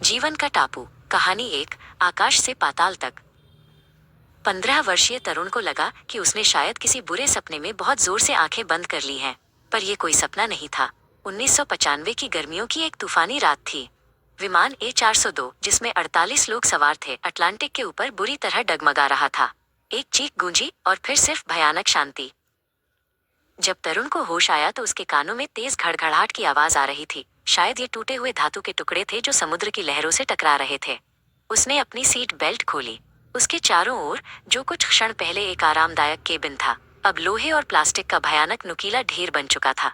जीवन का टापू। कहानी एक। आकाश से पाताल तक। 15 वर्षीय तरुण को लगा कि उसने शायद किसी बुरे सपने में बहुत जोर से आंखें बंद कर ली हैं, पर यह कोई सपना नहीं था। 1995 की गर्मियों की एक तूफानी रात थी। विमान A402, जिसमें 48 लोग सवार थे, अटलांटिक के ऊपर बुरी तरह डगमगा रहा था। एक चीख गूंजी और फिर सिर्फ भयानक शांति। जब तरुण को होश आया तो उसके कानों में तेज घड़घड़ाहट की आवाज आ रही थी। शायद ये टूटे हुए धातु के टुकड़े थे जो समुद्र की लहरों से टकरा रहे थे। उसने अपनी सीट बेल्ट खोली। उसके चारों ओर, जो कुछ क्षण पहले एक आरामदायक केबिन था, अब लोहे और प्लास्टिक का भयानक नुकीला ढेर बन चुका था।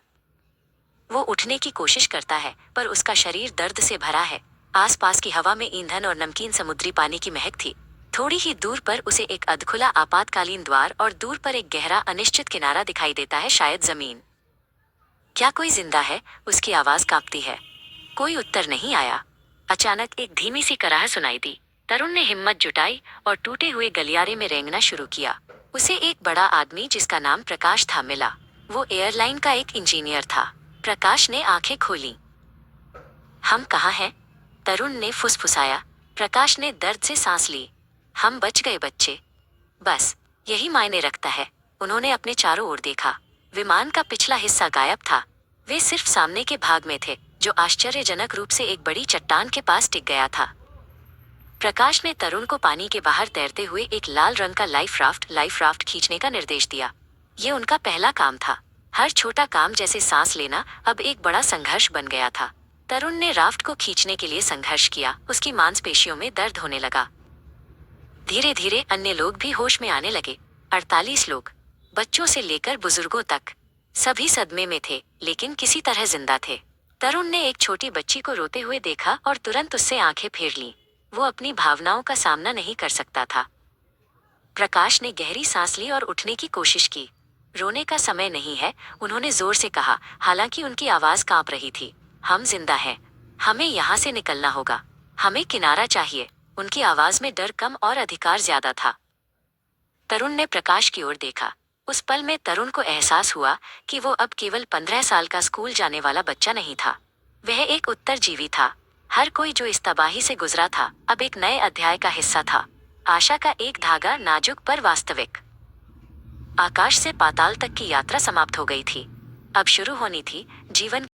वो उठने की कोशिश करता है, पर उसका शरीर दर्द से भरा है। आसपास की हवा में ईंधन और नमकीन समुद्री पानी की महक थी। थोड़ी ही दूर पर उसे एक अधखुला आपातकालीन द्वार और दूर पर एक गहरा अनिश्चित किनारा दिखाई देता है, शायद जमीन। क्या कोई जिंदा है? उसकी आवाज कांपती है। कोई उत्तर नहीं आया। अचानक एक धीमी सी कराह सुनाई दी। तरुण ने हिम्मत जुटाई और टूटे हुए गलियारे में रेंगना शुरू किया। उसे एक बड़ा आदमी जिसका नाम प्रकाश था मिला। वो एयरलाइन का एक इंजीनियर था। प्रकाश ने आंखें खोली। हम कहाँ हैं? तरुण ने फुसफुसाया। प्रकाश ने दर्द से सांस ली। हम बच गए बच्चे। बस यही मायने रखता है। उन्होंने अपने चारों ओर देखा। विमान का पिछला हिस्सा गायब था। वे सिर्फ सामने के भाग में थे, जो आश्चर्यजनक रूप से एक बड़ी चट्टान के पास टिक गया था। प्रकाश ने तरुण को पानी के बाहर तैरते हुए एक लाल रंग का लाइफ राफ्ट खींचने का निर्देश दिया। ये उनका पहला काम था। हर छोटा काम, जैसे सांस लेना, अब एक बड़ा संघर्ष बन गया था। तरुण ने राफ्ट को खींचने के लिए संघर्ष किया। उसकी मांसपेशियों में दर्द होने लगा। धीरे धीरे अन्य लोग भी होश में आने लगे। 48 लोग, बच्चों से लेकर बुजुर्गों तक, सभी सदमे में थे, लेकिन किसी तरह जिंदा थे। तरुण ने एक छोटी बच्ची को रोते हुए देखा और तुरंत उससे आंखें फेर लीं। वो अपनी भावनाओं का सामना नहीं कर सकता था। प्रकाश ने गहरी सांस ली और उठने की कोशिश की। रोने का समय नहीं है, उन्होंने जोर से कहा, हालांकि उनकी आवाज कांप रही थी। हम जिंदा हैं। हमें यहाँ से निकलना होगा। हमें किनारा चाहिए। उनकी आवाज में डर कम और अधिकार ज्यादा था। तरुण ने प्रकाश की ओर देखा। उस पल में तरुण को एहसास हुआ कि वो अब केवल 15 साल का स्कूल जाने वाला बच्चा नहीं था। वह एक उत्तरजीवी था। हर कोई जो इस तबाही से गुजरा था, अब एक नए अध्याय का हिस्सा था। आशा का एक धागा, नाजुक पर वास्तविक। आकाश से पाताल तक की यात्रा समाप्त हो गई थी। अब शुरू होनी थी जीवन